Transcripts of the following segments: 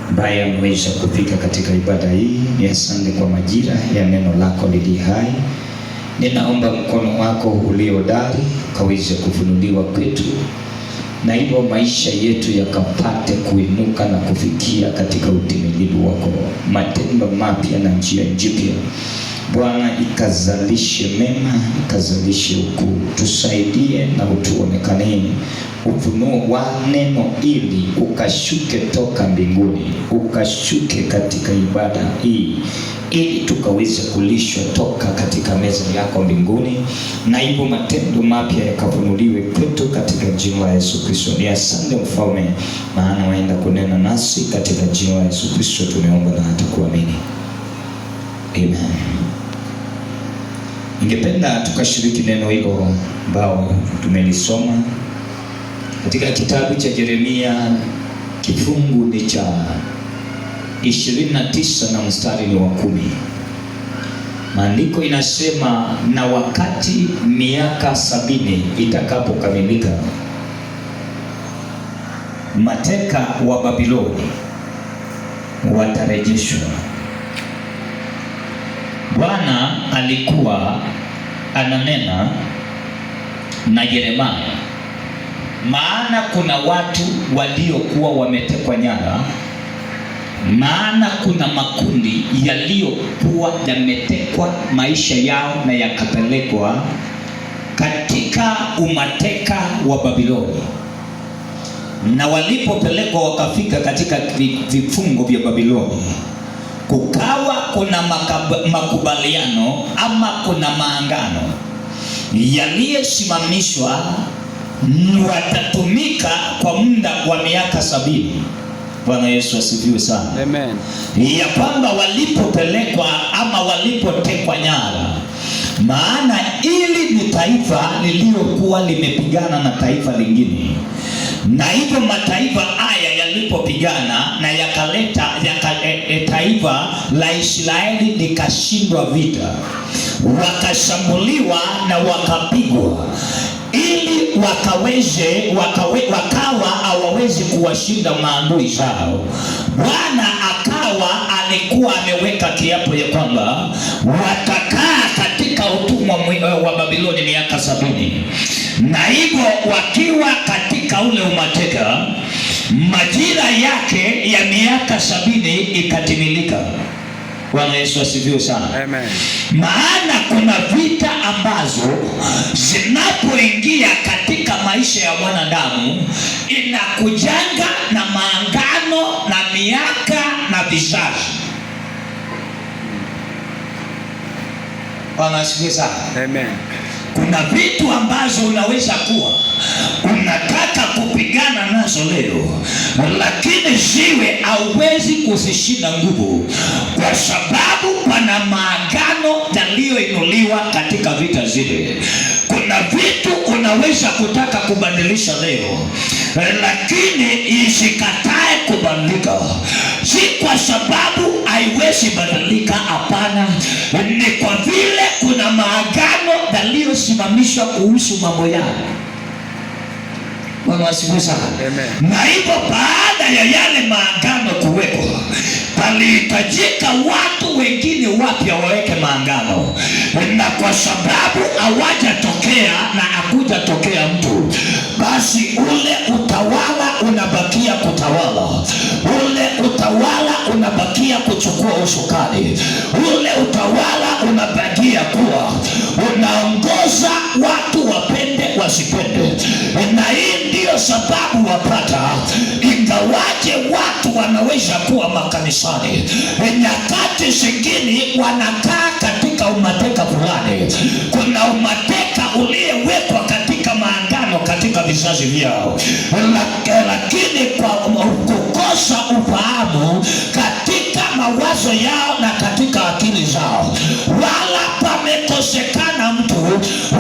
ambaye ameweza kufika katika ibada hii. Ni asante kwa majira ya neno lako lili hai. Ninaomba mkono wako uliodari kaweze kufunuliwa kwetu, na hivyo maisha yetu yakapate kuinuka na kufikia katika utimilifu wako, matendo mapya na njia jipya. Bwana, ikazalishe mema, ikazalishe ukuu. Tusaidie na utuonekanie ufunuo wa neno, ili ukashuke toka mbinguni, ukashuke katika ibada hii, ili tukaweze kulishwa toka katika meza yako mbinguni, na hivyo matendo mapya yakafunuliwe kwetu katika jina la Yesu Kristo. Ni asante Mfalme, maana waenda kunena nasi katika jina la Yesu Kristo tumeomba na hata kuamini. Amen. Ningependa tukashiriki neno hilo ambao tumelisoma katika kitabu cha Yeremia, kifungu ni cha 29 na mstari ni wa 10. Maandiko inasema, na wakati miaka 70 itakapokamilika, mateka wa Babiloni watarejeshwa. Bwana alikuwa ananena na Yeremia, maana kuna watu waliokuwa wametekwa nyara, maana kuna makundi yaliyokuwa yametekwa maisha yao na yakapelekwa katika umateka wa Babiloni. Na walipopelekwa wakafika katika vifungo vya Babiloni, kukawa kuna makubaliano ama kuna maangano yaliyosimamishwa, watatumika kwa muda wa miaka 70. Bwana Yesu asifiwe sana. Amen. Ya kwamba walipopelekwa ama walipotekwa nyara, maana ili ni taifa lililokuwa limepigana na taifa lingine, na hivyo mataifa haya yalipopigana na yakaleta taifa la Israeli likashindwa vita, wakashambuliwa na wakapigwa, ili wakawa hawawezi kuwashinda maadui zao. Bwana akawa alikuwa ameweka kiapo ya kwamba watakaa katika utumwa wa Babiloni miaka 70, na hivyo wakiwa katika ule umateka, majira yake ya miaka 70 ikatimilika. Bwana Yesu asifiwe sana. Amen. Maana kuna vita ambazo zinapoingia katika maisha ya mwanadamu inakujanga na maangano na miaka na vizazi. Bwana asifiwe sana. Amen. Kuna vitu ambazo unaweza kuwa unataka kupigana nazo leo, lakini ziwe hauwezi kuzishinda nguvu, kwa sababu pana maagano yaliyoinuliwa katika vita zile. Kuna vitu unaweza kutaka kubadilisha leo, lakini isikatae kubadilika. Si kwa sababu haiwezi badilika, hapana, ni kwa vile kuna maagano yaliyosimamishwa kuhusu mambo yao. Bwana asifiwe sana. Na hivyo baada ya yale maagano kuwekwa, palihitajika watu wengine wapya waweke maagano, na kwa sababu hawajatokea na hakujatokea mtu, basi ule utawala unabakia kutawala, ule utawala unabakia kuchukua usukani, ule utawala unabakia kuwa unaongoza watu wapende wasipende. Na hii ndiyo sababu wapata, ingawaje watu wanaweza kuwa makanisani, nyakati zingine wanakaa katika umateka fulani. Kuna umateka uliyewekwa katika maangano katika vizazi vyao, lakini kwa kukosa ufahamu katika mawazo yao na katika akili zao, wala pamekosekana mtu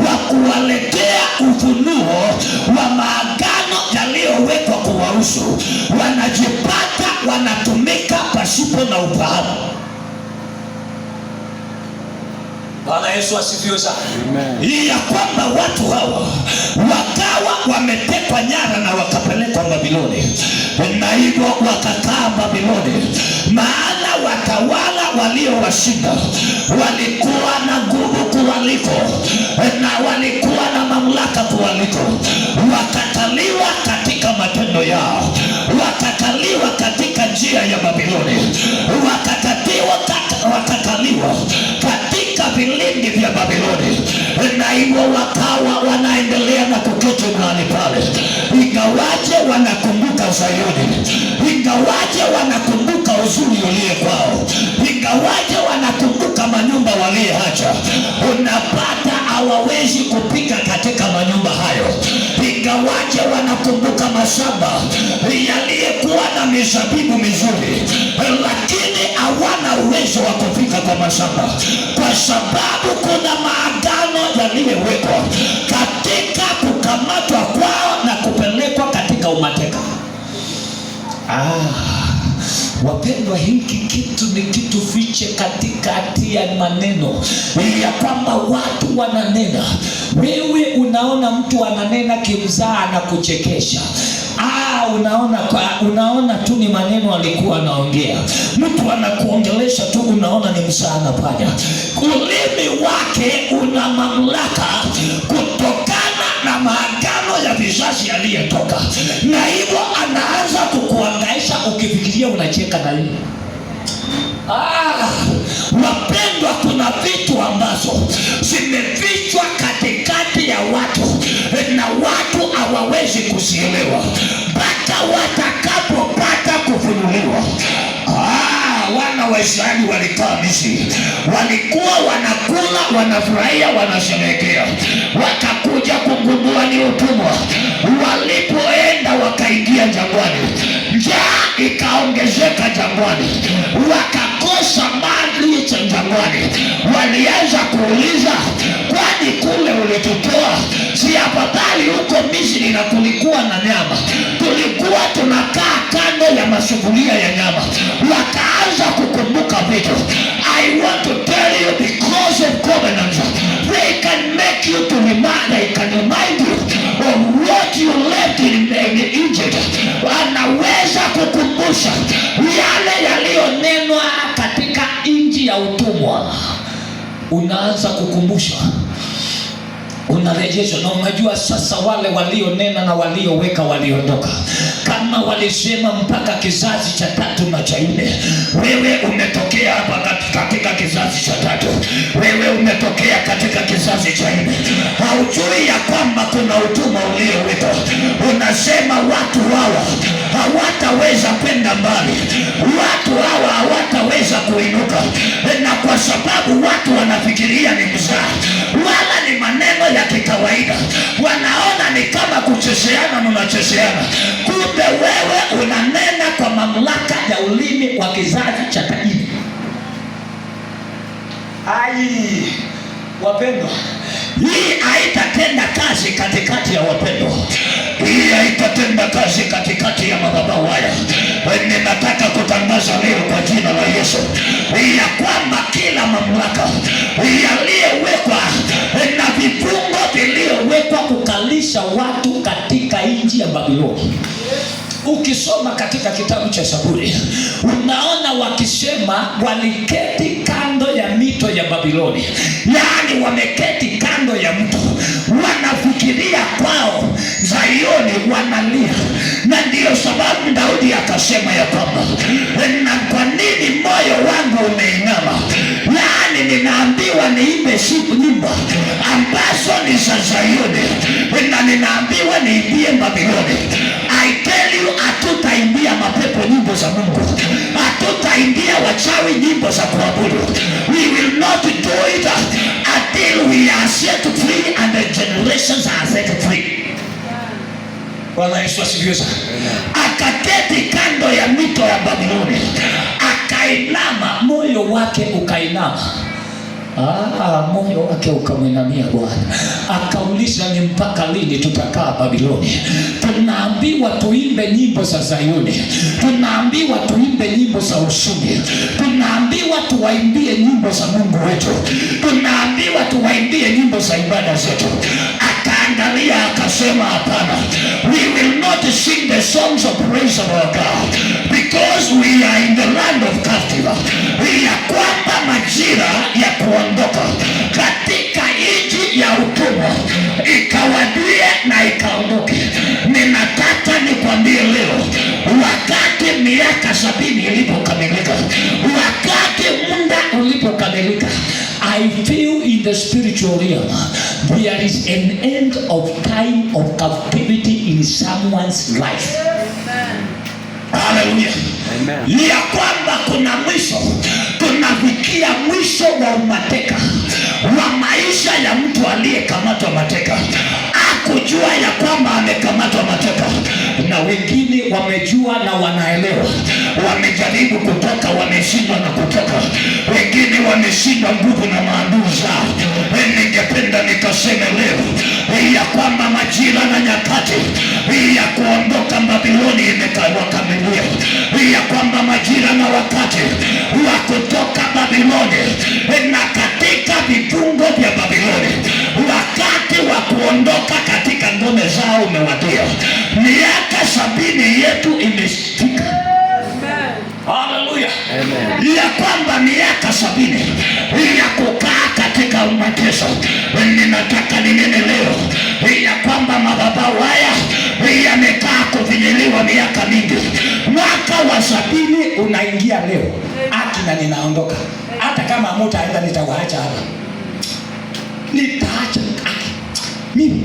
wa kuwaletea ufunuo wa maagano yaliyowekwa kuwahusu, wanajipata wanatumika pasipo na ufahamu. Bwana Yesu asifiwe sana. Hii ya kwamba watu hawa wakawa wametekwa nyara na wakapelekwa Babiloni, na hivyo wakakaa Babiloni. Babiloni, maana watawala waliowashinda walikuwa na nguvu kuwaliko na walikuwa na mamlaka kuwaliko. Wakataliwa katika matendo yao, wakataliwa katika njia ya Babiloni, wakataliwa katika vilindi vya Babiloni, na hivyo wakawa wanaendelea na kuketi mahali pale. Ingawaje wanakumbuka Sayuni, ingawaje wanakumbuka uzuri uliye kwao, ingawaje wanakumbuka manyumba waliyeacha, unapata hawawezi kupika katika manyumba hayo. Ingawaje wanakumbuka mashamba yaliyekuwa na mizabibu mizuri, lakini hawana uwezo wa kufika kwa mashamba, kwa sababu kuna maagano yaliyowekwa katika kukamatwa kwao na kupelekwa katika umateka. Wapendwa, hiki kitu ni kitu fiche katikati ya maneno ya kwamba watu wananena. Wewe unaona mtu ananena kimzaa na kuchekesha. Unaona tu ni maneno alikuwa anaongea. Mtu anakuongelesha tu, unaona ni mzaa anafanya. Ulimi wake una mamlaka kutokana na maagano ya vizazi aliyetoka, na hivyo anaanza kukuangaisha ukifikiria unacheka na yeye. Wapendwa, kuna vitu ambazo zimefichwa katikati ya watu na watu hawawezi kuzielewa mpaka watakapopata kufunuliwa. Wana wa Israeli walikaa Misri, walikuwa wanakula, wanafurahia, wanasherehekea. Wakakuja kugundua ni utumwa. Walipoenda wakaingia jangwani, njaa ikaongezeka jangwani, wakakosa maji cha jangwani. Walianza kuuliza, kwani kule ulitutoa si afadhali huko Misri na kulikuwa na nyama? Tulikuwa tunakaa kando ya masufuria ya nyama. Wakaanza kukumbuka vitu. I want to tell you, because of covenants, they can make you to remind, they can remind you of what you left in Egypt. Wanaweza kukumbusha yale yaliyonenwa katika nchi ya utumwa. Unaanza kukumbusha, unarejeshwa. Na unajua sasa wale walionena na walioweka waliondoka. Kama walisema mpaka kizazi cha 3 na cha 4, wewe umetokea hapa katika kizazi cha 3, wewe umetokea katika kizazi cha 4. Haujui ya kwamba kuna utumwa uliowekwa. Unasema watu hawa hawataweza kwenda mbali, watu hawa hawataweza kuinuka, na kwa sababu watu wanafikiria ni mzaha wala ni maneno ya kikawaida, wanaona ni kama kuchezeana na unachezeana. Kumbe wewe unanena kwa mamlaka ya ulimi wa kizazi cha Kaini. Wapendwa, hii haitatenda kazi katikati ya wapendwa. Hii haitatenda kazi katikati ya madhabahu haya. Ninataka kutangaza leo kwa jina la Yesu ya kwamba kila mamlaka yaliyowekwa na vifungo vilivyowekwa kukalisha watu katika nchi ya Babiloni. Ukisoma katika kitabu cha Zaburi, unaona wakisema waliketi kando ya mito ya Babiloni. Yaani wameketi kando ya mto, wanafikiria kwao Zayuni, wanalia. Na ndiyo sababu Daudi akasema ya kwamba, na kwa nini moyo wangu umeinama? Yaani ninaambiwa niimbe nyimbo ambazo ni za Zayuni, na ninaambiwa niimbie Babiloni. I tell you, hatutaimbia mapepo nyimbo za Mungu, hatutaimbia wachawi nyimbo za kuabudu. We will not do it until we are set free and the generations are set free. Bwana Yesu asifiwe sana. Akaketi kando ya mito ya Babiloni, akainama, moyo wake ukainama. Moyo wake ukamwinamia Bwana. Akauliza, ni mpaka lini tutakaa Babiloni? Tunaambiwa tuimbe nyimbo za Zayuni, tunaambiwa tuimbe nyimbo za ushindi, tunaambiwa tuwaimbie nyimbo za Mungu wetu, tunaambiwa tuwaimbie nyimbo za ibada zetu. akaangalia akasema, hapana, we will not sing the songs of praise of our God because we are in the land of captive. Ya kwamba majira ya kuondoka katika nchi ya utumwa ikawadia na ikaondoke. Ninataka nikwambie leo, wakati miaka 70 ilipokamilika, wakati muda ulipokamilika, I feel in the spiritual realm there is an end of time of captivity in someone's life. Hallelujah. Amen. Ya kwamba kuna mwisho, tunafikia mwisho wa umateka wa maisha ya mtu aliyekamatwa mateka. Hakujua ya kwamba amekamatwa mateka, na wengine wamejua na wanaelewa, wamejaribu kutoka, wameshindwa na kutoka, wengine wameshindwa nguvu na maadui zao. Ningependa nikaseme leo ya kwamba majira na nyakati ya kuondoka Babiloni imekamilia, ya kwamba majira na wakati wa kutoka Babiloni na katika vifungo vya Babiloni, wakati wa kuondoka katika ngome zao umewadia. Miaka 70 yetu imefika. Hallelujah. Amen. Ya kwamba miaka 70 ya kukaa katika mateso. Ninataka ninene leo ya kwamba madhabahu haya yamekaa kuvinyiliwa miaka mingi. Mwaka wa 70 unaingia leo. Na ninaondoka. Hata kama mtaenda nitawaacha hapa. Nitaacha mimi.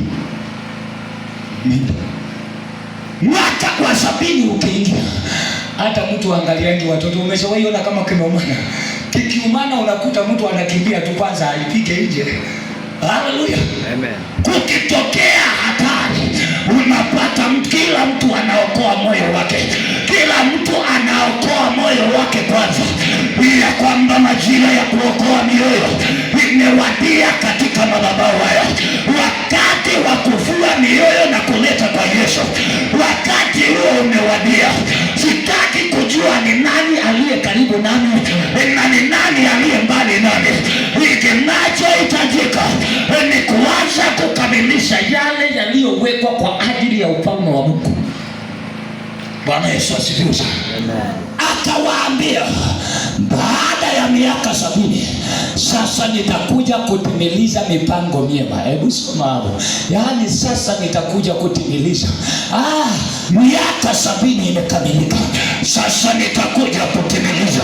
Mwaka wa 70 ukiingia, hata mtu angaliangi watoto. Umeshawaiona kama kimeumana? Kikiumana unakuta mtu anakimbia tu kwanza aipige nje. Hallelujah. Amen. Kukitokea hatari, unapata kila mtu anaokoa moyo wake. Kila mtu anaokoa moyo wake kwanza. Ya kwamba majira ya kuokoa mioyo imewadia katika madhabahu haya. Wakati wa kufua mioyo na kuleta kwa Yesu, wakati huo umewadia. Sitaki kujua ni nani aliye karibu nami na ni nani aliye mbali nami. Kinachohitajika ni kuanza kukamilisha yale yaliyowekwa kwa ajili ya ufalme wa Mungu. Bwana Yesu asifiwe sana. Amen. Akawaambia, baada ya miaka 70 sasa nitakuja kutimiliza mipango miema. Hebu soma hapo. Yaani sasa nitakuja kutimiliza. Miaka 70 imekamilika. Sasa nitakuja kutimiliza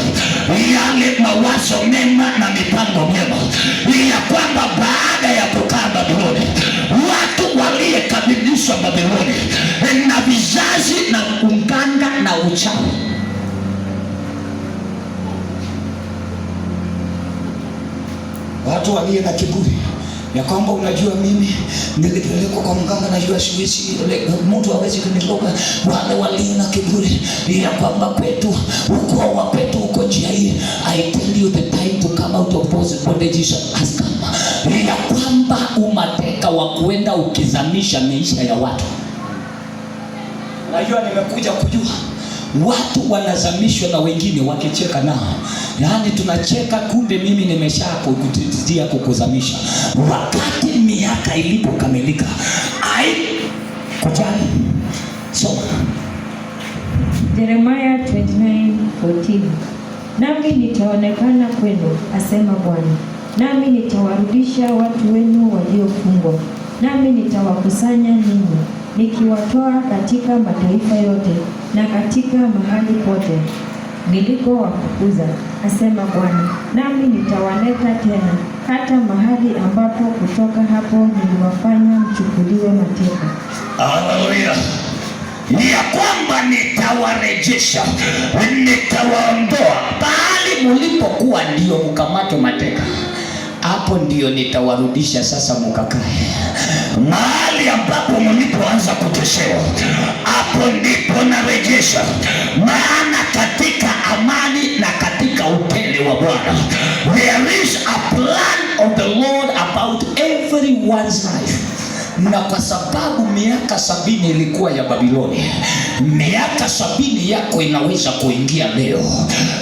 yale mawazo mema na mipango miema. Ya kwamba baada ya kukaa Babiloni, watu waliyekamilisha Babiloni na vizazi na uganga na uchawi, watu waliye na kiburi ya kwamba unajua mimi nilipelekwa kwa mganga, najua siwezi, mtu hawezi kuniloga. Wale waliye na kiburi ya kwamba kwetu ukoo wa kwetu uko njia hii, I tell you the time to come out of those bondages has come. Ya kwamba umateka wa kuenda ukizamisha maisha ya watu. Najua nimekuja kujua watu wanazamishwa na wengine wakicheka nao. Yaani tunacheka, kumbe mimi nimesha kukutizia kukuzamisha. Wakati miaka ilipokamilika, kujali. Soma. Jeremiah 29:14. Nami nitaonekana kwenu, asema Bwana. Nami nitawarudisha watu wenu waliofungwa. Nami nitawakusanya ninyi, nikiwatoa katika mataifa yote na katika mahali pote nilikowafukuza, asema Bwana. Nami nitawaleta tena hata mahali ambapo kutoka hapo niliwafanya mchukuliwe mateka. Haleluya. Ya kwamba nitawarejesha, nitawaondoa pahali mlipokuwa ndio mkamato mateka. Hapo ndio nitawarudisha sasa mkakae. Mahali ambapo mlipoanza kuteshewa, hapo ndipo narejesha. Maana katika amani na katika upendo wa Bwana, there is a plan of the Lord about everyone's life. Na kwa sababu miaka 70 ilikuwa ya Babiloni, miaka 70 yako inaweza kuingia leo.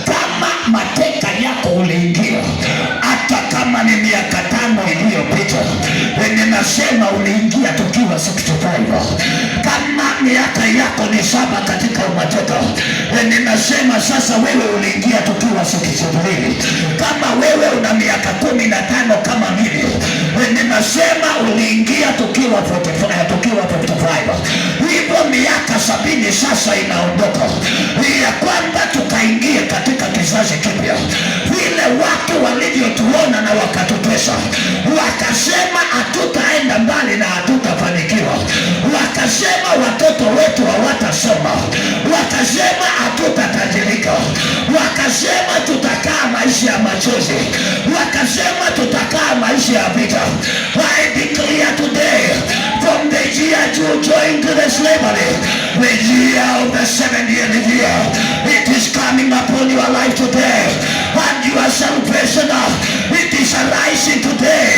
Kama mateka yako uliingia, hata kama kama ni miaka 5 iliyopita, ninasema uliingia tukiwa 65. Kama miaka yako ni 7 katika umateka, ninasema sasa wewe uliingia tukiwa 62. Kama wewe una miaka 15 kama mimi, ninasema uliingia tukiwa 45. Hivyo miaka 70 sasa inaondoka, ya kwamba tukaingia katika kizazi kipya. Vile watu walivyotuona na wakatupesa, wakasema hatutaenda mbali na hatutafanikiwa, wakasema watoto wetu hawatasoma, wakasema hatutatajirika, wakasema tutakaa maisha ya machozi, wakasema tutakaa maisha ya vita. I declare today, from the year you joined to the slavery, the year of the 70th year, it is coming upon your life today, and your salvation, it is arising today.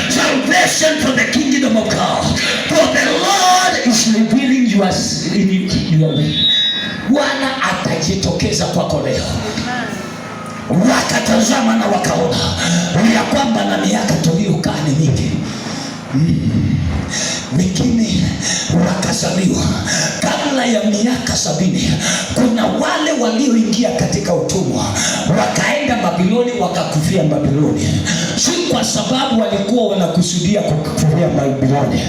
Salvation for the kingdom of God, for the Lord is revealing your way. Bwana atajitokeza kwako leo. Wakatazama na wakaona ya kwamba na miaka tuliyokaa ni mingi. Wengine wakazaliwa kabla ya miaka 70. Kuna wale walioingia katika utumwa wakaenda Babiloni, wakakufia Babiloni, si kwa sababu walikuwa wanakusudia kukufia Babiloni,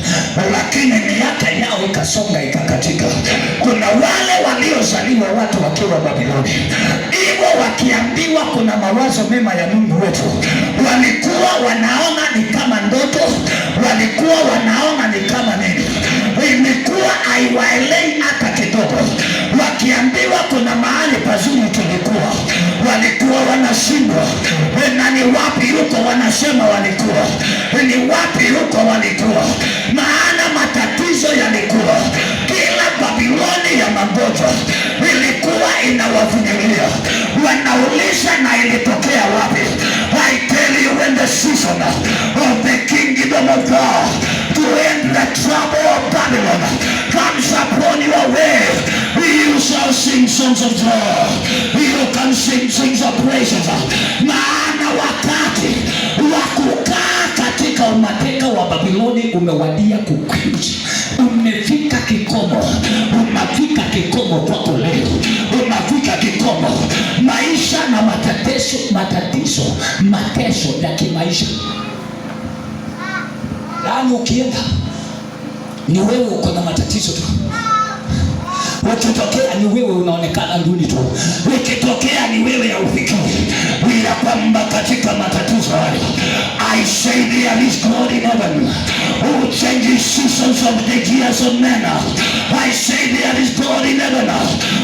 lakini miaka yao ikasonga ikakatika. Kuna wale waliozaliwa watu wakiwa Babiloni, hivyo wakiambiwa kuna mawazo mema ya Mungu wetu, walikuwa wanaona ni kama ndoto, walikuwa wanaona ni kama nini, imekuwa haiwaelei hata kidogo. Wakiambiwa kuna mahali pazuri tulikuwa, walikuwa wanashindwa. Na ni wapi huko? Wanasema walikuwa ni wapi huko? Walikuwa maana matatizo yalikuwa kila Babiloni ya magonjwa ilikuwa inawavumilia. Wanauliza na ilitokea wapi? I tell you, when the season of the kingdom of God to end the trouble of Babylon comes upon your way, you shall sing songs of joy. You can sing songs of praises. Maana wakati wa kukaa katika umateka wa Babiloni umewadia kukwisha. Umefika kikomo. Umefika kikomo kwako leo. Umefika kikomo. Maisha na mateso ya kimaisha. Yaani ukienda ni wewe uko na matatizo tu. Ukitokea ni wewe unaonekana duni tu. Ukitokea ni wewe ya ufikiri ya kwamba katika matatizo hayo, I say there is God in heaven who changes seasons of the years of men. I say there is God in heaven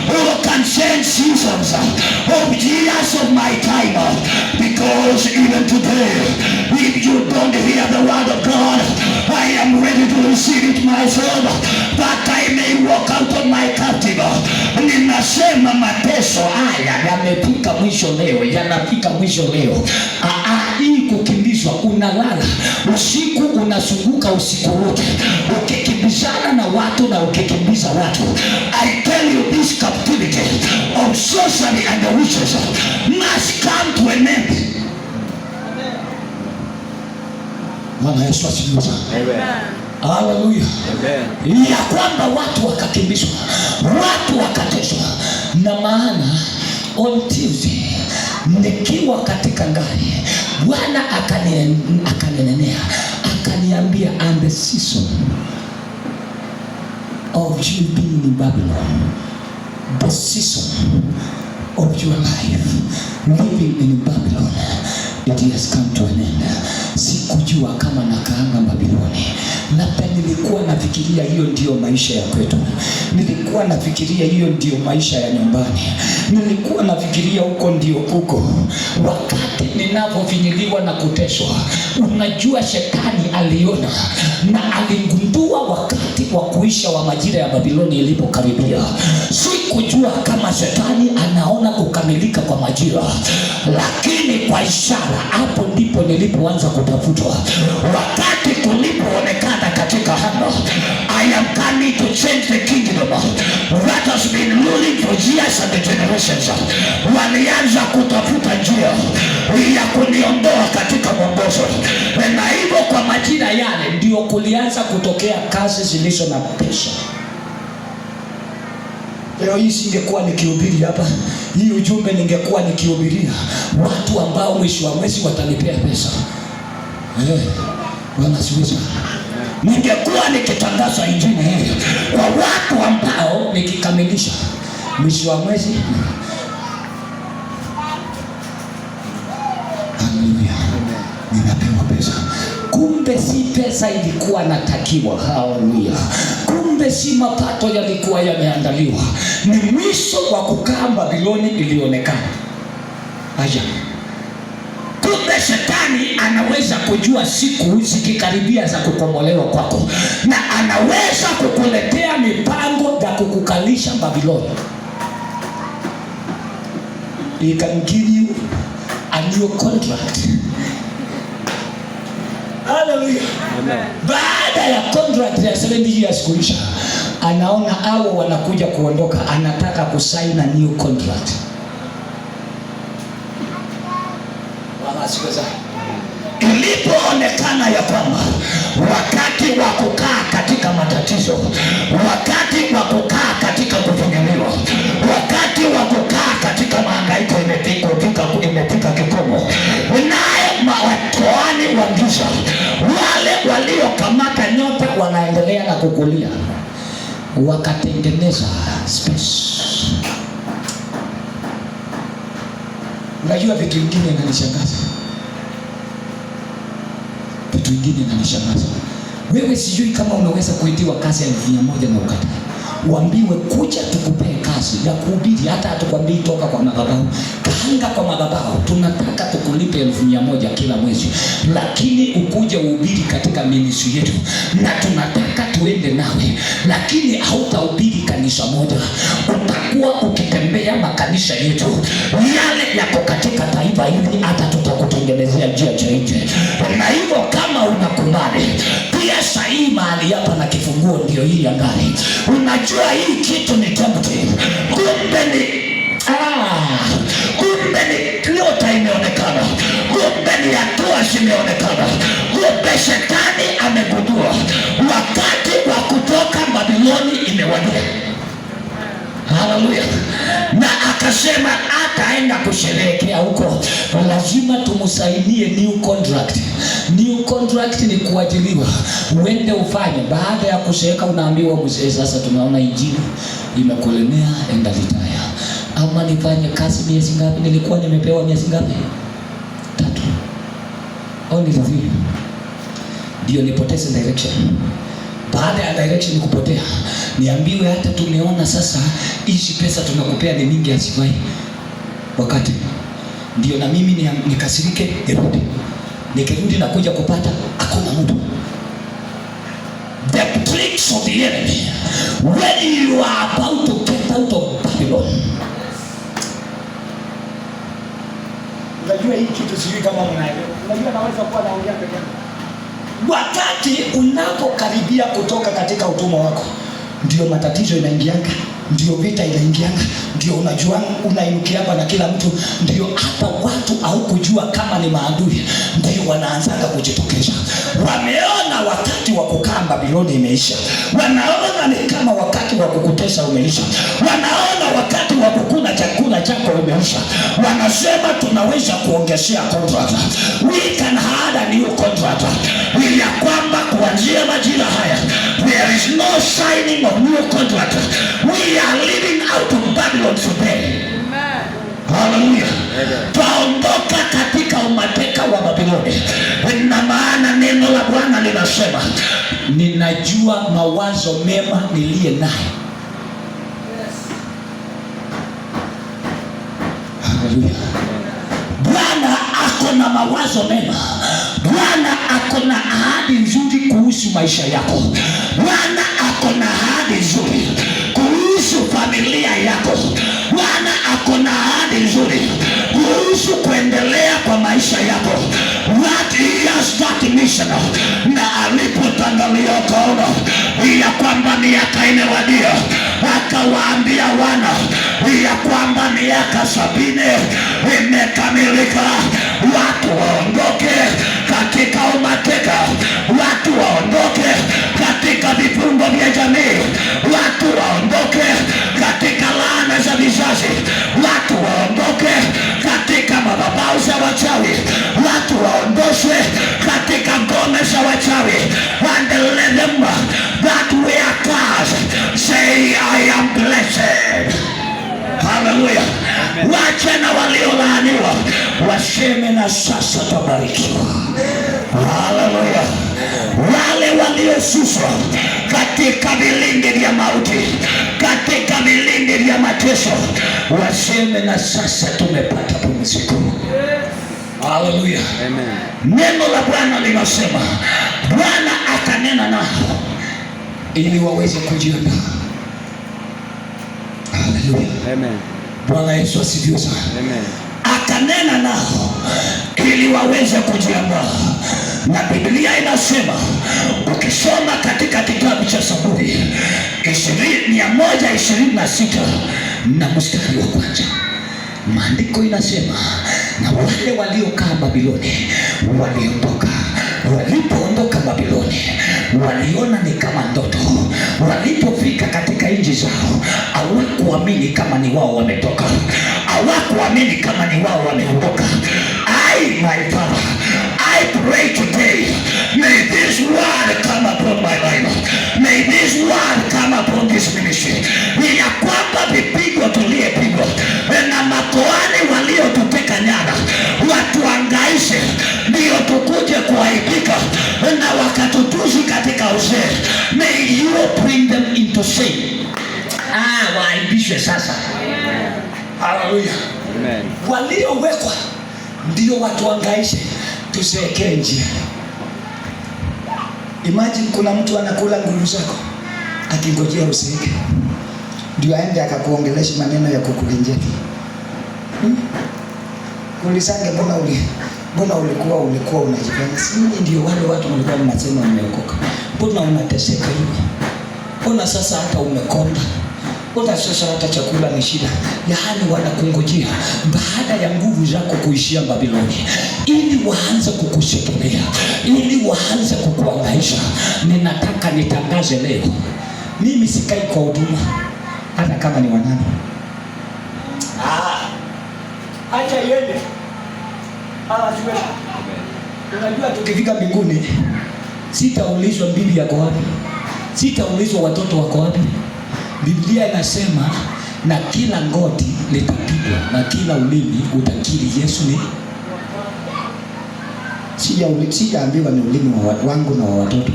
who can change seasons of years of my time. Because even today, if you don't hear the word of God, I am ready to receive it myself, that I may walk out of my captive. Ninasema mateso haya yamefika mwisho leo, yanafika mwisho leo. Hii kukimbizwa, unalala usiku, unazunguka usiku wote ukikimbizana na watu na ukikimbiza watu. I tell you, this captivity of sorcery and the witches must come to an end. Bwana Yesu asifiwe. Amen. Haleluya. Amen. Ya kwamba watu wakakimbizwa, watu wakateswa. Na maana on Tuesday nikiwa katika gari, Bwana akanenea, akaniambia, and the season of you being in Babylon, the season of your life living in Babylon, it has come to an end. Sikujua kama nakaanga Babiloni. Labda nilikuwa nafikiria hiyo ndio maisha ya kwetu. Nilikuwa nafikiria hiyo ndio maisha ya nyumbani. Nilikuwa nafikiria huko ndio huko. Wakati ninapofinyiliwa na kuteswa, unajua shetani aliona na aligundua wakati wa kuisha wa majira ya Babiloni ilipokaribia. Sikujua kama shetani anaona kukamilika kwa majira, lakini kwa ishara, hapo ndipo nilipoanza kutafutwa. Wakati kulipoonekana katika hano, I am coming to change the kingdom that has been ruling for years and generations. Walianza kutafuta njia ya kuniondoa katika mwongozo. Na hivyo kwa majira yale ndio kulianza kutokea kazi zilizo na pesa. Leo hii singekuwa nikihubiri hapa, hii ujumbe ningekuwa nikihubiria watu ambao mwisho wa mwezi watanipea pesa. Bwana siweza. Ningekuwa nikitangaza injili hii kwa watu ambao nikikamilisha mwisho wa mwezi, haleluya, ninapewa pesa. Kumbe si pesa ilikuwa natakiwa. Haleluya. Kumbe si mapato yalikuwa yameandaliwa. Ni mwisho wa kukaa Babiloni ilionekana. Aja. Kumbe shetani anaweza kujua siku zikikaribia za kukombolewa kwako, na anaweza kukuletea mipango ya kukukalisha Babiloni. He can give you a new contract. Hallelujah. Amen. Baada ya contract ya 70 years kuisha, anaona hao wanakuja kuondoka, anataka kusaini a new contract. Ilipoonekana ya kwamba wakati wa kukaa katika matatizo, wakati wa kukaa katika kufunguliwa, wakati wa kukaa katika mahangaiko imefika kikomo, naye mawatoani wa giza, wale waliokamata nyota wanaendelea na kukulia, wakatengeneza space. Unajua vitu vingine vinanishangaza. Vitu vingine vinanishangaza. Wewe sijui kama unaweza kuitiwa kazi ya 100 na ukatae. Uambiwe kuja tukupee kazi ya kuhubiri, hata hatukwambii toka kwa madhabahu. Kaanga kwa madhabahu, tunataka tukulipe 100 kila mwezi. Lakini ukuje uhubiri katika ministry yetu, na tunataka tuende nawe. Lakini hautahubiri kanisa moja. Utakuwa ukitembea makanisa yetu yale yako katika taifa hili, hata tutakutengenezea njia cha nje. Na hivyo kama unakubali, pia sahihi mahali hapa na kifunguo ndio hii ya gari. Unajua hii kitu ni tempting. Kumbe ni nyota imeonekana. Kumbe ni hatua zimeonekana. Kumbe shetani amegundua wakati wa kutoka Babiloni imewadia. Haleluya. Na akasema ataenda kusherehekea huko, lazima tumsainie new contract. New contract ni kuajiliwa, uende ufanye. Baada ya kusherehekea unaambiwa mzee, sasa tunaona injili imekulemea, enda retire. Ama nifanye kazi miezi ngapi? Nilikuwa nimepewa miezi ngapi? 3 au ni 2? Ndio nipoteze direction. Baada ya direction kupotea, niambiwe hata tumeona sasa hizi pesa tunakupea ni mingi asifai. Wakati ndio na mimi nikasirike, nirudi. Nikirudi na kuja kupata hakuna mtu. The tricks of the enemy when you are about to get out of Babylon. Unajua hii kitu sijui kama mnaelewa. Unajua naweza kuwa naongea peke yangu. Wakati unapokaribia kutoka katika utumwa wako, ndio matatizo inaingianga, ndio vita inaingianga, ndio unajua unainukiamba na kila mtu, ndio hata watu au kujua kama ni maadui, ndio wanaanzaga kujitokeza. Wameona wakati wa kukaa Babiloni imeisha. Wanaona ni kama wakati wa kukutesa umeisha. Wanaona wakati wa kukula chakula chako umeisha. Wanasema tunaweza kuongezea contract. We can add a new contract. Ya kwamba kuanzia majira haya there is no signing of new contract. We are living out of Babylon today. Hallelujah. Tuondoka katika umateka wa Babiloni. Na maana neno la Bwana linasema, ninajua mawazo mema niliye naye. Hallelujah. Bwana ako na mawazo mema. Bwana ako na ahadi nzuri kuhusu maisha yako. Bwana ako na ahadi nzuri kuhusu familia yako. Bwana ako na ahadi nzuri kuhusu kuendelea kwa maisha yako. That he has that mission. Na alipotangalia kaona ya kwamba miaka imewadia, akawaambia wana ya kwamba miaka 70 imekamilika, watu waondoke katika umateka, watu waondoke katika vifungo vya jamii, watu waondoke katika laana za vizazi, watu waondoke katika madhabahu za wachawi, watu waondoshwe katika ngome za wachawi. And let them that we are cursed say I am blessed. Hallelujah. Wacha na waliolaaniwa waseme na sasa tabarikiwa. Hallelujah. Wale waliosuswa katika vilindi vya mauti, katika vilindi vya mateso, waseme na sasa tumepata pumziko. Hallelujah. Amen. Neno la Bwana linasema Bwana akanena nao ili waweze kujiandaa. Hallelujah. Amen. Bwana Yesu asifiwe sana. Amen. Akanena nao ili waweze kujiandaa. Na Biblia inasema ukisoma katika kitabu cha Zaburi 126 na mstari wa 1, maandiko inasema na wale waliokaa Babiloni waliondoka. Walipoondoka Babiloni waliona ni kama ndoto. Walipofika katika nchi zao hawakuamini kama ni wao wametoka, hawakuamini kama ni wao wameondoka. My Father, I pray today, may this word come upon my life, may this word come upon this ministry, ya kwamba vipigo tuliyepigwa na makoani waliotuteka nyara watuangaishe, ndio tukuje kuaibika na wakatutusi katika uzee. May you bring them into shame. Waaibishwe sasa. Hallelujah. Amen. Waliowekwa ndio watuangaishe tuseekee njia. Imagine kuna mtu anakula nguvu zako akingojea usiike ndio aende akakuongelesha maneno ya kukulenjeka. Kulisange mbona ulikuwa unajifanya sini ndio wale watu walikuwa mnasema umeokoka. Mbona unateseka hivi? Mbona sasa hata umekonda? Mbona sasa hata chakula ni shida? Yaani wanakungojea baada ya nguvu zako kuishia Babiloni ili waanze kukushekelea, ili waanze kukuangaisha. Ninataka nitangaze leo, mimi sikai kwa huduma hata kama ni wanani. Acha yende. Unajua tukifika mbinguni sitaulizwa bibi yako wapi, sitaulizwa watoto wako wapi. Biblia inasema na kila ngoti litapigwa na kila ulimi utakiri Yesu ni. Sijaambiwa ni ulimi wa wangu na wa watoto.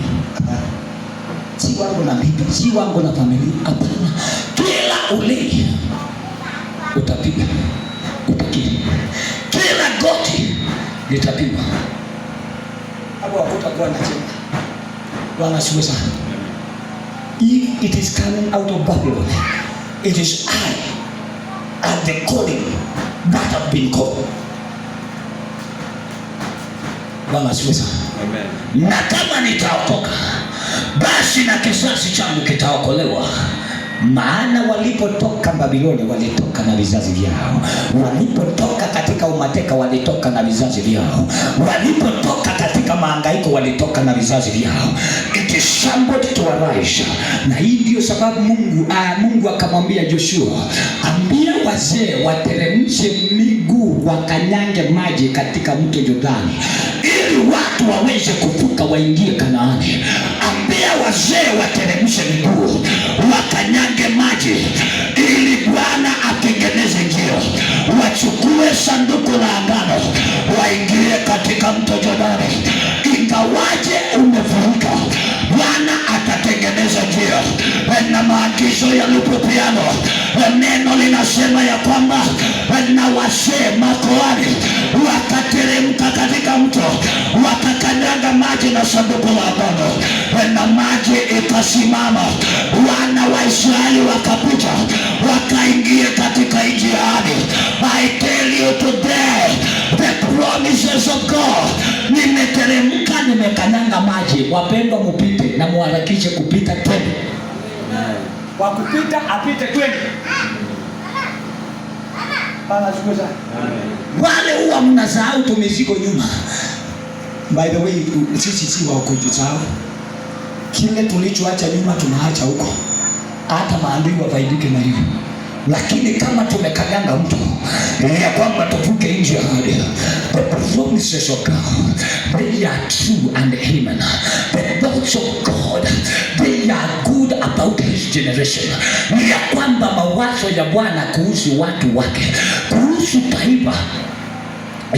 Si wangu na bibi, si wangu na familia. Hapana. Kila ulimi utapigwa, utakiri. Kila goti litapigwa. Hapo hakutakuwa na chembe. Bwana asifiwe sana. If it is coming out of Babylon, it is I and the calling that have been called. Bwana asifiwe sana. Amen. Na kama nitaokoka, basi na kizazi changu kitaokolewa. Maana walipotoka Babiloni walitoka na vizazi vyao. Walipotoka katika umateka walitoka na vizazi vyao. Walipotoka katika mahangaiko walitoka na vizazi vyao. It is somebody to arise. Na hii ndio sababu Mungu akamwambia Joshua, ambia wazee wateremshe miguu wakanyange maji katika mto Yordani ili watu waweze kuvuka waingie Kanaani. Ambia wazee wateremshe miguu wakanyange maji ili Bwana atengeneze njia, wachukue sanduku la agano waingie katika mto Yordani. Ingawaje umevuka, Bwana atatengeneza njia. Na maagizo yalipopeanwa, neno linasema ya kwamba na wazee makoani wakateremka katika mto wakakanyaga maji na sanduku la agano, na maji ikasimama. Wana wa Israeli wakapita wakaingia katika nchi ya ahadi. I tell you today, the promises of God. Nimeteremka, nimekanyanga maji. Wapendwa, mupite na muharakishe kupita tena. wa kupita apite twende. Wale huwa mnasahau tu mizigo nyuma. By the way, sisi si wa kujisahau. Kile tulichoacha nyuma tunaacha huko. Hata maadui wafaidike na hiyo. Lakini kama tumekaganga mtu ya kwamba tuvuke nje ya ahadi, the promises of God, they are true and human. The thoughts of God, they are good about his generation. Ni ya kwamba mawazo ya Bwana kuhusu watu wake, kuhusu taifa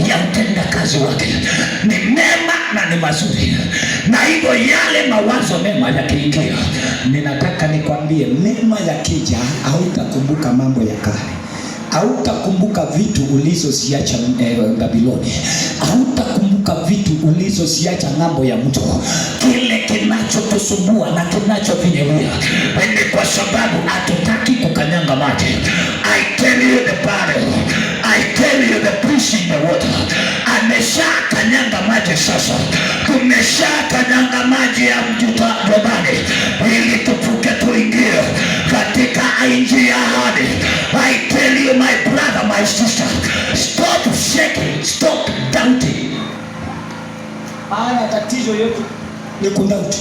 ya utenda kazi wake ni mema na ni mazuri. Na hivyo yale mawazo mema yakiingia, ninataka nikwambie, mema yakija hautakumbuka mambo ya kale, hautakumbuka vitu ulizoziacha Babiloni, hautakumbuka vitu ulizoziacha ng'ambo ya mto. Kile kinachotusumbua na kinachofinyelia ni kwa sababu hatutaki kukanyanga maji. I tell you the battle, I tell you the peace in the water. Amesha kanyanga maji sasa. Tumesha kanyanga maji ya Jordani ili tuvuke tuingie katika nchi ya ahadi. I tell you my brother, my sister, stop shaking, stop doubting. Haya tatizo yetu ni kudoubt.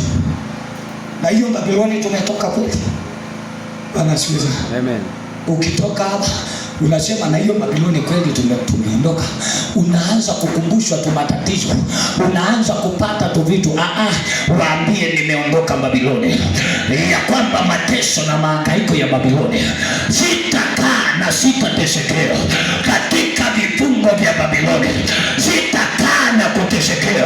Na hiyo Babiloni tumetoka kweli. Bwana asifiwe. Amen. Ukitoka hapa unasema na hiyo Babiloni kweli tumeondoka, unaanza kukumbushwa tu matatizo, unaanza kupata tu vitu. Waambie nimeondoka Babiloni, ya kwamba mateso na mahangaiko ya Babiloni sitakaa na sitatesekea katika vifungo vya Babiloni, sitakaa na kutesekea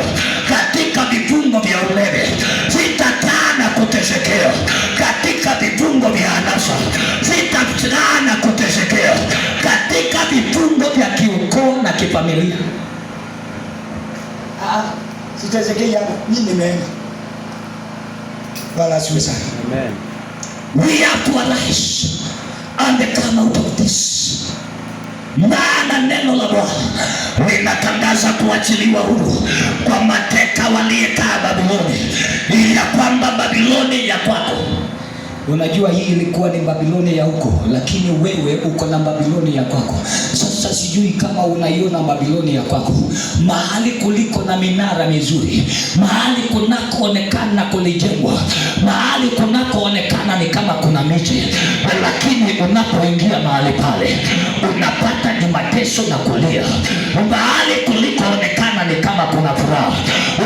katika vifungo vya ulevi, sitakaa na kutesekea katika vifungo vya anasa, sitakaa na kutesekea katika vifungo vya kiukoo na kifamilia. Sitasekea mimi nimeenda. Bwana asifiwe sana. Amen. We have to arise and come out of this. Maana neno la Bwana linatangaza kuachiliwa huru kwa mateka waliekaa Babiloni, ya kwamba Babiloni ya kwako. Unajua hii ilikuwa ni Babiloni ya huko, lakini wewe uko na Babiloni ya kwako. Sasa sijui kama unaiona Babiloni ya kwako, mahali kuliko na minara mizuri, mahali kunakoonekana kulijengwa, mahali kunakoonekana ni kama kuna miji, lakini unapoingia mahali pale unapata ni mateso na kulia. Mahali kulikoonekana ni kama kuna furaha,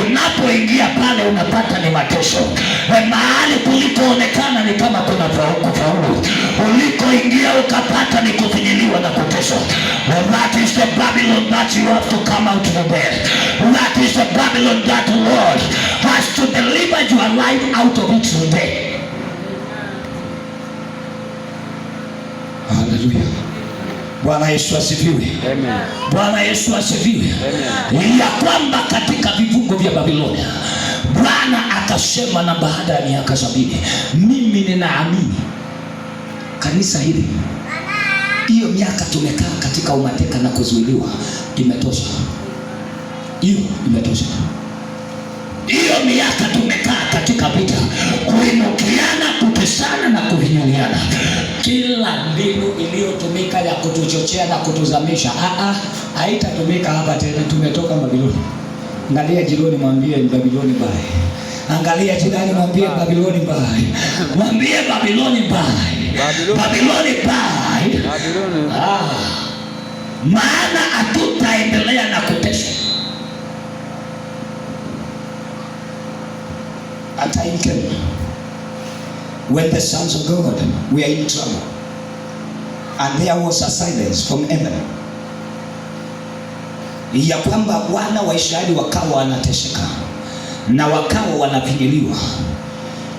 unapoingia pale unapata ni mateso. Mahali kulikoonekana ni kama kuna kufaulu, ulikoingia ukapata ni kufinyiliwa na kuteswa. That is the Babylon that you have to come out of there. That is the Babylon that the Lord has to deliver your life out of it today. Hallelujah. Bwana Yesu asifiwe. Amen. Bwana Yesu asifiwe. Amen. Ya kwamba katika vifungo vya Babiloni Bwana akasema, na baada ya miaka 70 mimi ninaamini kanisa hili, hiyo miaka tumekaa katika umateka na kuzuiliwa imetosha. Hiyo imetosha. Hiyo miaka tumekaa katika vita, kuinukiana, kutesana na kuhinyuliana. Kila mbinu iliyotumika ya kutuchochea na kutuzamisha haitatumika hapa tena. Tumetoka Babiloni. Angalia jirani, mwambie Babiloni bye. Angalia jirani, mwambie Babiloni bye. Mwambie Babiloni bye. Babiloni bye. Maana hatutaendelea na kuteswa. A time came when the sons of God were in trouble, and there was a silence from heaven, ya kwamba wana wa Israeli wakawa wanateseka na wakawa wanafinyiliwa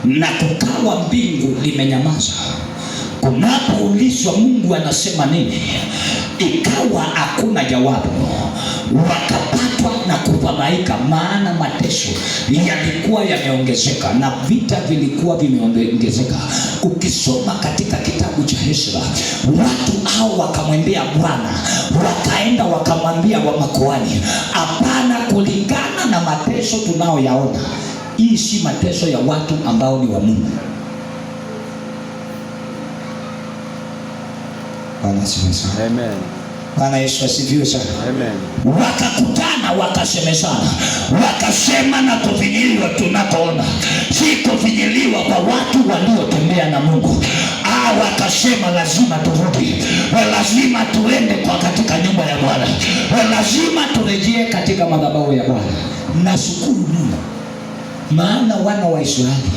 na kukawa mbingu limenyamaza. Kunapoulizwa Mungu anasema nini, ikawa hakuna jawabu. Wakapatwa na kufadhaika, maana mateso yalikuwa yameongezeka na vita vilikuwa vimeongezeka. Ukisoma katika kitabu cha Ezra, watu hao wakamwendea Bwana, wakaenda wakamwambia wa makuhani, hapana, kulingana na mateso tunayoyaona, hii si mateso ya watu ambao ni wa Mungu. Bwana asifiwe sana. Amen. Bwana Yesu asifiwe sana. Amen. Wakakutana wakasemezana, wakasema na kufinyiliwa tunakoona si kufinyiliwa kwa watu waliotembea na Mungu. Wakasema lazima turudi, lazima tuende kwa katika nyumba ya Bwana, lazima turejee katika madhabahu ya Bwana. Nashukuru Mungu, maana wana wa Israeli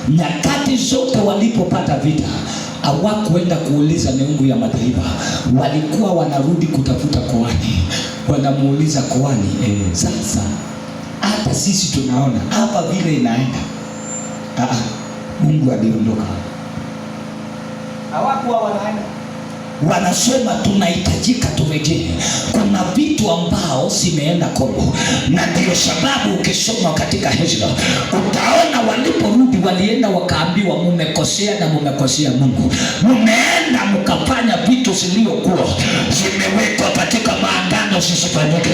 nyakati zote walipopata vita hawakuenda kuuliza miungu ya mataifa, walikuwa wanarudi kutafuta kuhani. Wanamuuliza kuhani, sasa hata sisi tunaona hapa vile inaenda. Mungu aliondoka. Hawakuwa wanaenda, wanasema tunahitajika turejee. Kuna vitu ambao zimeenda kombo, na ndio sababu ukisoma katika Ezra utaona waliporudi walienda wakaambiwa, mumekosea na mumekosea Mungu, mumeenda mkafanya vitu ziliokuwa zimewekwa katika maagano zisifanyike,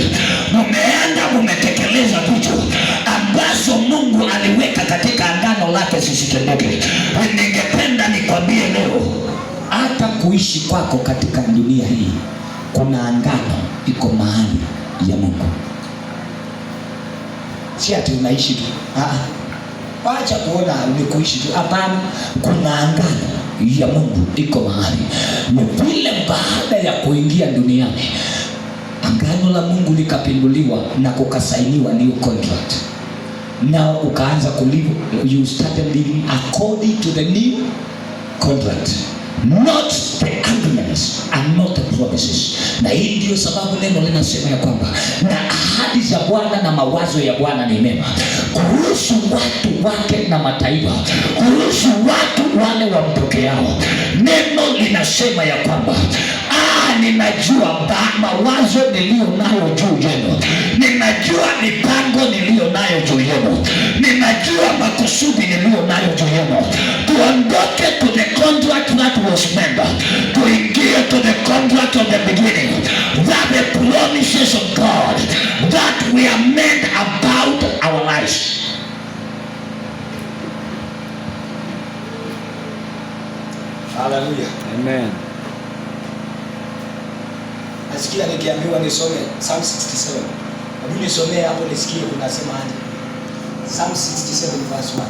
mumeenda mumetekeleza vitu ambazo Mungu aliweka katika agano lake zisitendeke. Ningependa nikwambie leo, hata kuishi kwako katika dunia hii kuna angano iko mahali ya Mungu. Si ati unaishi tu. Wacha kuona unikuishi tu. Hapana, kuna angano ya Mungu iko mahali. Ni vile baada ya kuingia duniani agano la Mungu likapinduliwa na kukasainiwa new contract. Now ukaanza kulive, you started living according to the new contract, not the arguments and not the promises. Na hii ndio sababu neno linasema ya kwamba na ahadi za Bwana na mawazo ya Bwana ni mema kuhusu watu wake na mataifa, kuhusu watu wale wampokeao. Neno linasema ya kwamba ninajua mawazo niliyo nayo juu yenu, ninajua mipango niliyo nayo juu yenu, ninajua makusudi niliyo nayo juu yenu. Tuondoke to the contract that was made, tuingie to the contract of the beginning, that the promises of God that we are made about our lives. Hallelujah. Amen. Nasikia nikiambiwa nisome Psalm 67. Hebu nisomee hapo nisikie unasema aje. Psalm 67 verse 1.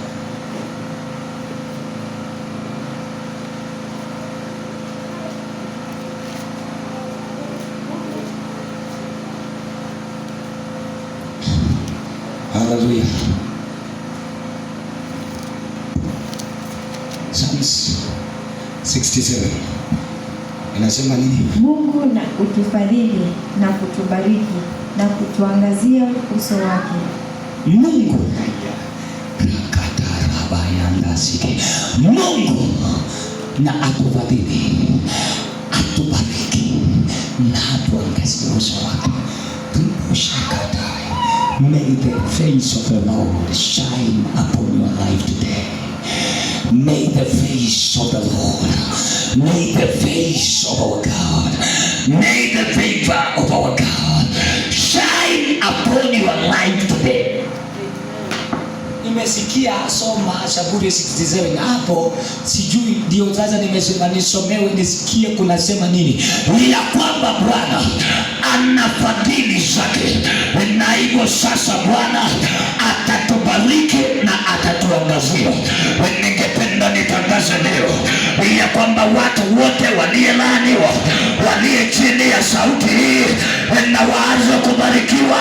Hallelujah. Psalms 67. Inasema nini? Mungu na utufadhili na kutubariki na kutuangazia uso wake. Mungu Mungu na atufadhili, atubariki na atuangazie uso wake. May the face of the Lord shine upon your life today. May the face of the Lord, may the face of our God, may the favor of our God shine upon your life today. Nimesikia soma Zaburi 67 hapo, sijui ndio sasa nimesema nisomewe nisikie kunasema nini, ya kwamba Bwana ana fadhili zake, na hivyo sasa Bwana atatubariki na atatuangazia. Ningependa nitangaze leo ya kwamba watu wote waliolaaniwa, walio chini ya sauti hii, na waanze kubarikiwa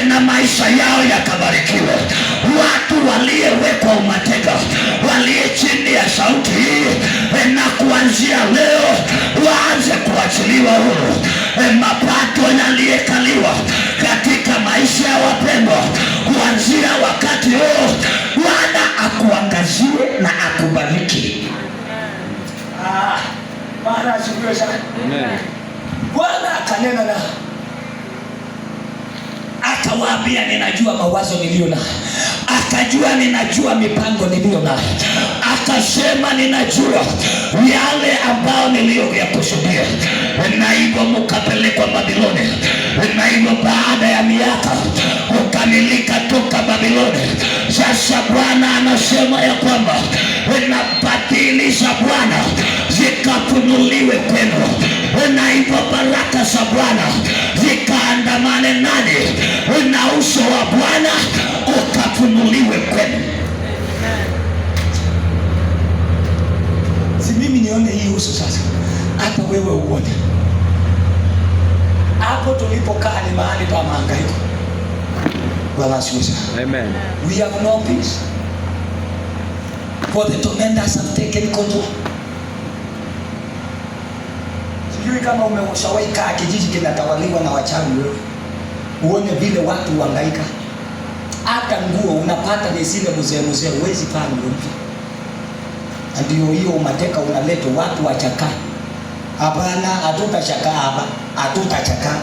na maisha yao yakabarikiwe. Watu waliowekwa umateka, walio chini ya sauti hii, na kuanzia leo waanze kuachiliwa huru. Mapato yaliyekaliwa katika maisha ya wapendwa, kuanzia wakati huu Bwana akuangazie na akubariki. Bwana asifiwe sana. Amen. Bwana akanena na akawaambia, ninajua mawazo niliyo nayo. Akajua ninajua mipango niliyo nayo. Akasema ninajua yale ambao niliyokusudia. Na hivyo mkapelekwa Babiloni. Na hivyo baada ya miaka ukamilika toka Babiloni. Sasa Bwana anasema ya kwamba na fadhili za Bwana zikafunuliwe kwenu. na hivyo baraka za Bwana zikaandamane nani, na uso wa Bwana ukafunuliwe kwenu. Si mimi nione hii uso sasa, hata wewe uone. Hapo tulipokaa ni mahali pa mahangaiko. Bwana asifiwe. Amen. We have no peace, for the tormentors have taken control. Sijui kama umeshawahi kaa kijiji kinatawaliwa na wachawi wewe, uone vile watu wangaika. Hata nguo unapata ni zile mzee huwezi paa nguo mpya. Ndio hiyo umateka unaleta watu wachakaa. Hapana, hatutachakaa hapa, hatutachakaa.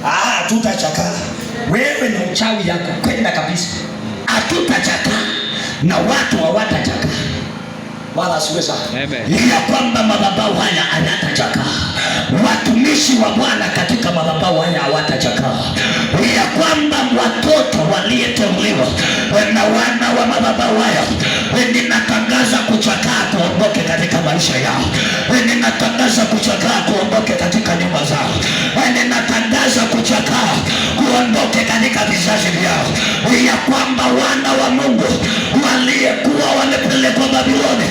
Hatutachakaa. Wewe ni mchawi yako kwenda kabisa. Hatutachakaa na watu hawatachakaa. Wala siweza. Ya kwamba madhabahu haya hayatachakaa. Watumishi wa Bwana katika madhabahu haya hawatachakaa. Ya kwamba watoto waliyeteuliwa na wana wa madhabahu haya, ninatangaza kuchakaa kuondoke katika maisha yao. Ninatangaza kuchakaa kuondoke katika nyumba zao. Ninatangaza kuchakaa kuondoke katika vizazi vyao. Ya kwamba wana wa Mungu waliyekuwa wamepelekwa Babiloni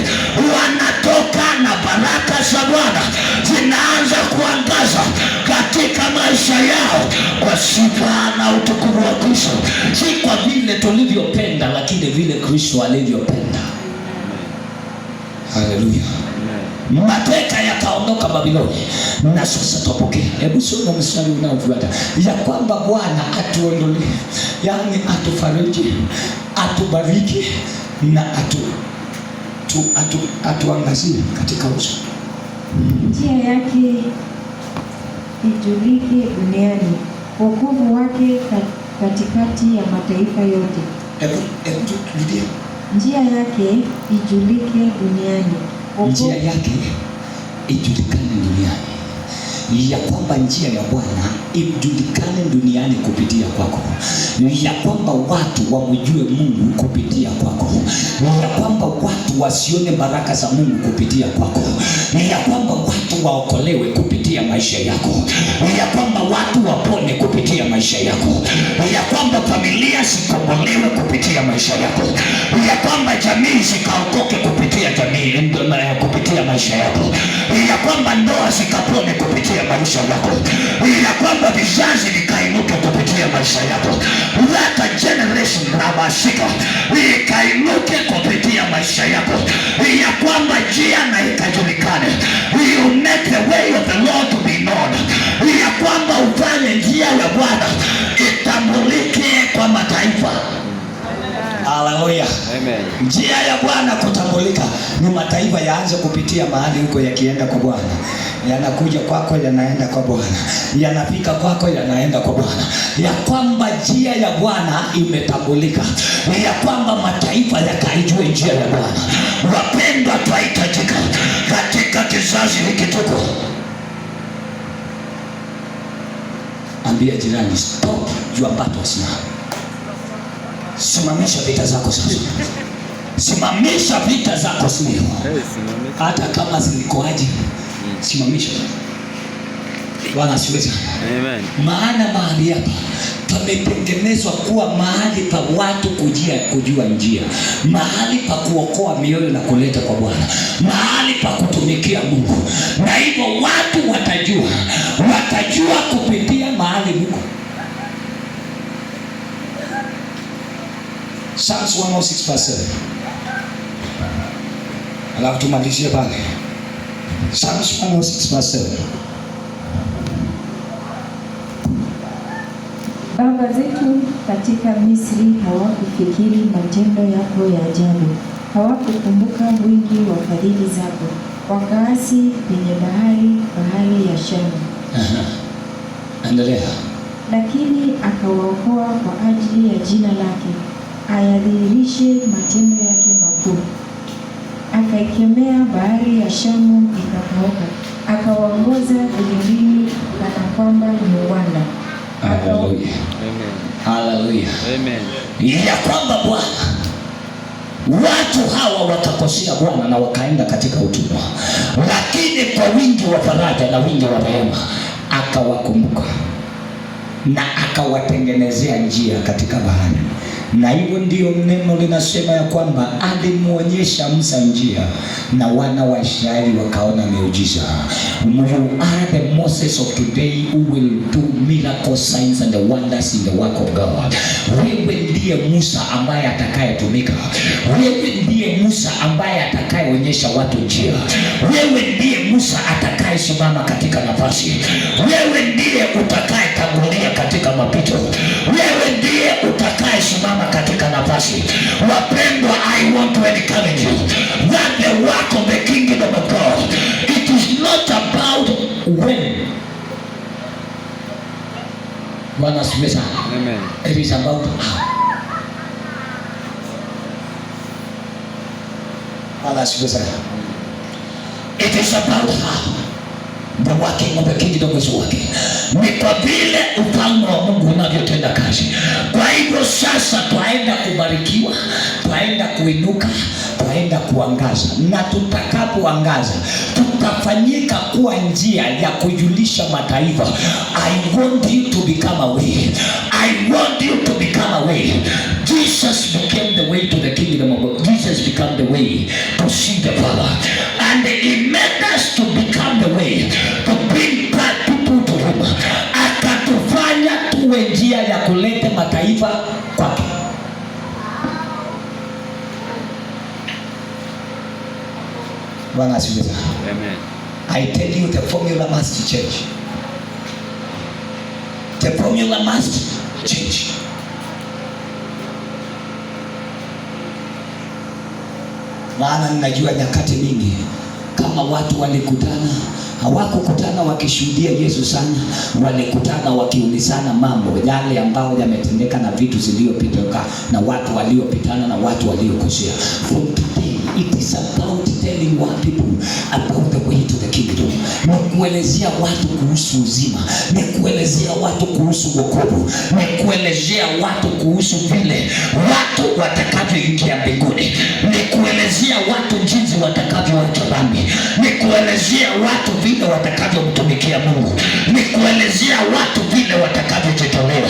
wanatoka na baraka za Bwana zinaanza kuangaza katika maisha yao kwa sifa na utukufu wa Kristo. Si kwa vile tulivyopenda, lakini vile Kristo alivyopenda. Haleluya. Mateka yakaondoka Babiloni, na sasa tupokee. Hebu soma mstari unaofuata, ya kwamba Bwana atuondolee, yani atufariji, atubariki na atuangazie katika uso. Njia yake ijulike duniani, wokovu wake katikati ya mataifa yote. Hebu turudia. Njia yake ijulike duniani. Njia yake ijulikane duniani. Ya kwamba njia ya Bwana ijulikane duniani kupitia kwako. Ya kwamba watu wamjue Mungu kupitia kwako. Ya kwamba watu wasione baraka za Mungu kupitia kwako. Ya kwamba watu waokolewe kupitia maisha yako. Ya kwamba watu wapone kupitia maisha yako. Ya kwamba familia zikombolewe kupitia maisha yako. Ya kwamba jamii zikaokoke kupitia kupitia maisha yako. Ya kwamba ndoa zikapone kupitia maisha yako. Ya kwamba vizazi vikainuke kupitia maisha yako. That generation rabashika ikainuke kupitia maisha yako. Ya kwamba njia na ikajulikane. You make the way of the Lord to be known. Ya kwamba ufanye njia ya Bwana itambulike kwa mataifa. Haleluya. Amen. Njia ya Bwana kutambulika ni mataifa yaanze kupitia mahali huko, yakienda kwa Bwana. Yanakuja kwako, yanaenda kwa Bwana. Yanafika kwako, yanaenda kwa Bwana. Ya kwamba njia ya Bwana imetambulika. Ya kwamba mataifa yakaijue njia ya Bwana. Wapendwa, twahitajika katika kizazi hiki tuko. Ambia jirani, stop your battles now. Simamisha vita zako sasa. Simamisha vita zako sasa. Hata kama zilikoaje, simamisha. Bwana asifiwe. Amen. Maana mahali hapa pametengenezwa kuwa mahali pa watu kujua njia, mahali pa kuokoa mioyo na kuleta kwa Bwana, mahali pa kutumikia Mungu. Na hivyo watu watajua kupitia mahali huko. Psalms 106:7. Alafu tumalizie pale. Psalms 106:7. Baba zetu katika Misri hawakufikiri matendo yako ya ajabu, hawakukumbuka wingi wa fadhili zako, wakaasi penye bahari ya Shamu. Endelea. Lakini akawaokoa kwa ajili ya jina lake, ayadhihirishe matendo yake makuu. Akaikemea bahari ya Shamu ikakauka, akawaongoza vilindini kana kwamba ni uwanda. Haleluya. Haleluya. Amen. Ya kwamba Bwana Watu hawa wakakosea Bwana na wakaenda katika utumwa, lakini kwa wingi wa faraja na wingi wa rehema akawakumbuka na akawatengenezea njia katika bahari. Na hivyo ndio neno linasema ya kwamba alimuonyesha Musa njia na wana wa Israeli wakaona miujiza. You are the Moses of today who will do miracle signs and the wonders in the work of God. Wewe ndiye Musa ambaye atakayetumika. Wewe ndiye Musa ambaye atakayeonyesha watu njia. Wewe ndiye Musa atakayesimama katika nafasi. Wewe ndiye utakayetangulia katika mapito. Wewe ndiye utakayesimama katika nafasi. Wapendwa, I want to encourage you that the work of the kingdom of God, it is not about when. Bwana asifiwe sana. Amen. It is about how. Bwana asifiwe sana. It is about how. The working of the kingdom is working. Ni kwa vile ufalme wa Mungu unavyotenda kazi. Kwa hivyo sasa twaenda kubarikiwa, twaenda kuinuka, twaenda kuangaza, na tutakapoangaza tutafanyika kuwa njia ya kujulisha mataifa. I want you to become a way. I want you to become a way. Jesus became the way to the kingdom of God. Jesus became the way to see the Father, and he made us to become the way to bring back people to him. Akatufanya tuwe njia ya kuleta mataifa kwake. Bwana asifiwe. Amen. I tell you, the formula must change. The formula must change. Maana ninajua nyakati mingi kama watu walikutana, hawakukutana wakishuhudia Yesu sana, walikutana wakiulizana mambo yale ambayo yametendeka na vitu zilizopita na watu waliopitana na watu waliokosea. From today it is about telling one people about the way to the kingdom. Ni kuelezea watu kuhusu uzima, ni kuelezea watu kuhusu wokovu, ni kuelezea watu kuhusu vile watu watakavyoingia mbinguni, ni kuelezea watu jinsi watakavyoacha dhambi, ni kuelezea watu vile watakavyomtumikia Mungu, ni kuelezea watu vile watakavyojitolea.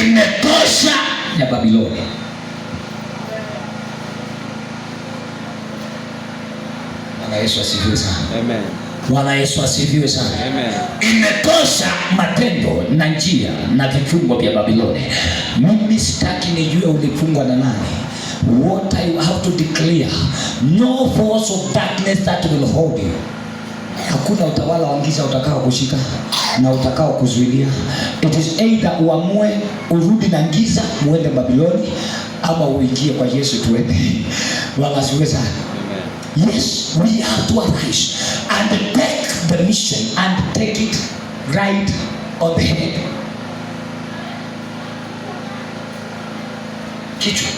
Imetosha ya Babiloni. Bwana Yesu asifiwe sana. Amen. Bwana Yesu asifiwe sana. Amen. Imetosha matendo na njia na vifungo vya Babiloni. Mimi sitaki nijue ulifungwa na nani. What I have to declare, no force of darkness that will hold you. Hakuna utawala wa giza utakao kushika na utakao kuzuilia. It is either uamue urudi na giza muende Babiloni, ama uingie kwa Yesu tuende. Bwana asifiwe sana. Yes, we have to arise and take the mission and take it right on the head. Kichwa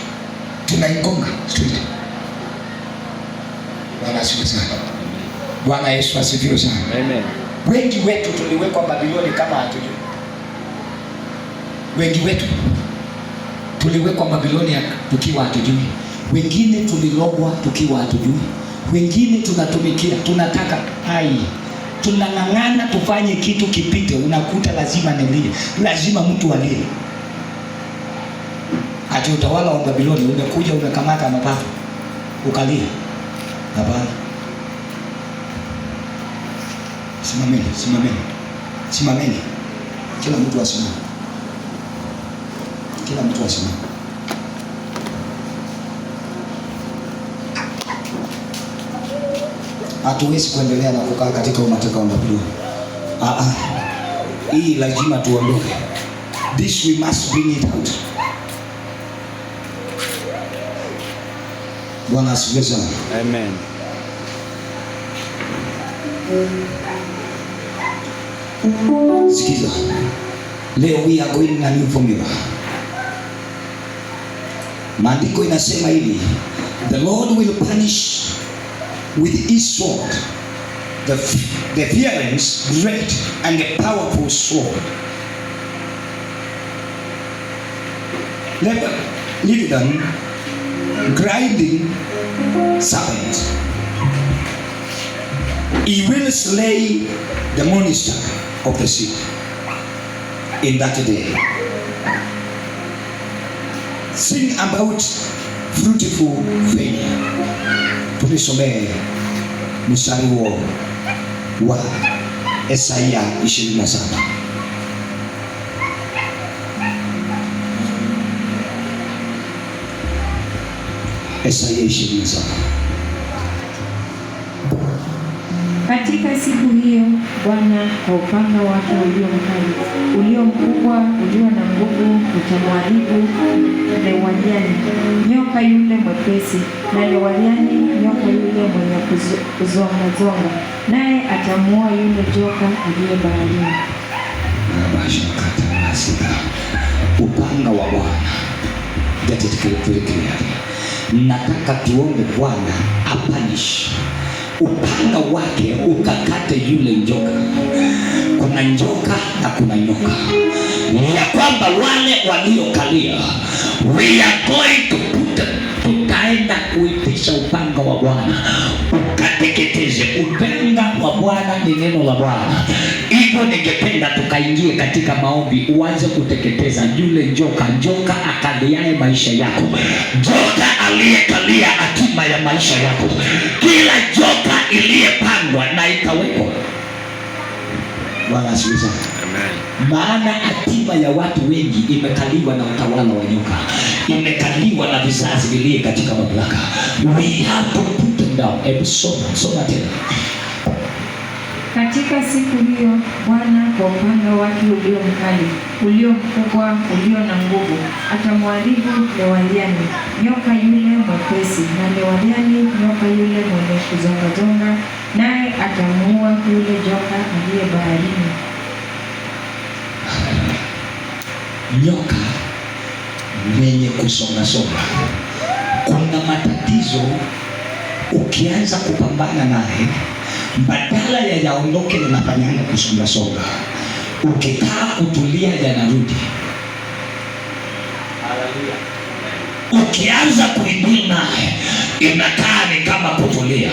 tunaigonga straight. Bwana asifiwe sana. Bwana Yesu asifiwe sana. Amen. Wengi wetu tuliwekwa Babiloni kama hatujui. Wengi wetu tuliwekwa Babiloni tukiwa hatujui. Wengine tulilogwa tukiwa hatujui. Wengine tunatumikia, tunataka tunang'ang'ana tufanye kitu kipite, unakuta lazima nilie, lazima mtu alie. Ati utawala wa Babiloni umekuja umekamata mapato ukalia. Hapana. Simameni, simameni. Simameni. Kila mtu asimame. Kila mtu asimame. Hatuwezi kuendelea na kukaa katika umateka wa Babiloni. Hii lazima tuondoke. This we must bring it out. Bwana asifiwe sana. Amen. Sikiza. Leo we are going na new formula. Maandiko inasema hivi, the Lord will punish with his sword the fierce, great and the powerful sword. Leave them grinding serpent. He will slay the monster of the sea in that day. Sing about fruitful failure. Tulisomee mstari huo wa Isaya 27. Isaya 27. Katika siku hiyo Bwana kwa upanga wake ulio mkali, ulio mkubwa, ulio na nguvu, utamwadhibu Lewaliani, nyoka yule mwepesi, na Lewaliani, nyoka yule mwenye kuzonga, naye atamuua yule joka aliye baharini. Upanga wa Bwana. Get it clear. Nataka tuombe Bwana apanish upanga wake ukakate yule njoka. Kuna njoka na kuna nyoka, ya kwamba wale waliokalia, we are going to tutaenda kuitisha upanga wa Bwana ukateketeze. Upanga wa Bwana ni neno la Bwana. Hivyo ningependa tukaingie katika maombi, uanze kuteketeza yule njoka akaliaye maisha yako, njoka aliyekalia hatima ya maisha yako, kila njoka iliyepangwa na ikawekwa. Bwana asifiwe sana. Amen. Maana hatima ya watu wengi imekaliwa na utawala wa nyoka, imekaliwa na vizazi viliye katika mamlaka. We have to put them down. Hebu soma tena. Katika siku hiyo Bwana kwa upanga wake ulio mkali, ulio mkubwa, ulio na nguvu, atamwadhibu Lewaliani, nyoka yule mwepesi, na Lewaliani, nyoka yule mwenye kuzonga, naye atamuua yule joka aliye baharini. Nyoka mwenye kusonga. Kuna matatizo ukianza kupambana naye, badala ya yaondoke yanafanyana kusonga. Ukikaa kutulia yanarudi. Haleluya. Ukianza kuingia naye inakaa ni kama kutulia,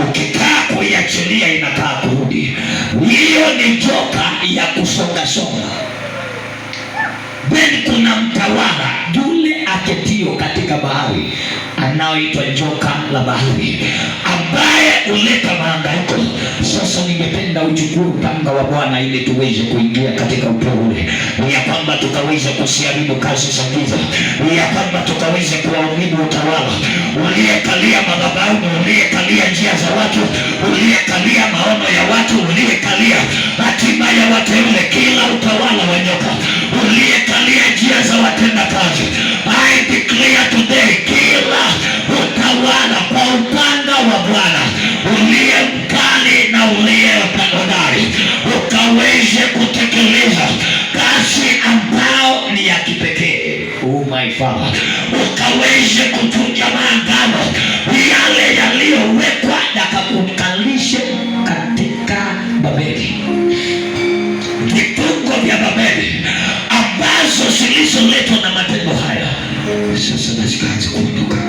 ukikaa kuiachilia inakaa kurudi. Hiyo ni joka ya kusonga. Then kuna mtawala yule aketio katika bahari anaoitwa joka la bahari, ambaye huleta mahangaiko. Sasa ningependa uchukue upanga wa Bwana ili tuweze kuingia katika upole, ya kwamba tukaweze kusiharibu kazi za giza, ya kwamba tukaweze kuharibu utawala uliyekalia madhabahu, uliyekalia njia za watu, uliyekalia maono ya watu, uliyekalia hatima ya wateule, kila utawala wa nyoka uliyekalia njia za watenda kazi. I declare today, kila utawala kwa upanga wa Bwana uliye mkali na uliye hodari ukaweze kutekeleza kazi ambao ni ya kipekee. Oh my Father, ukaweze kutunja maagano yale yaliyowekwa yakakukalishe katika Babeli, vifungo vya Babeli ambazo zilizoletwa na matendo haya. Sasa nasikaanza kuondoka.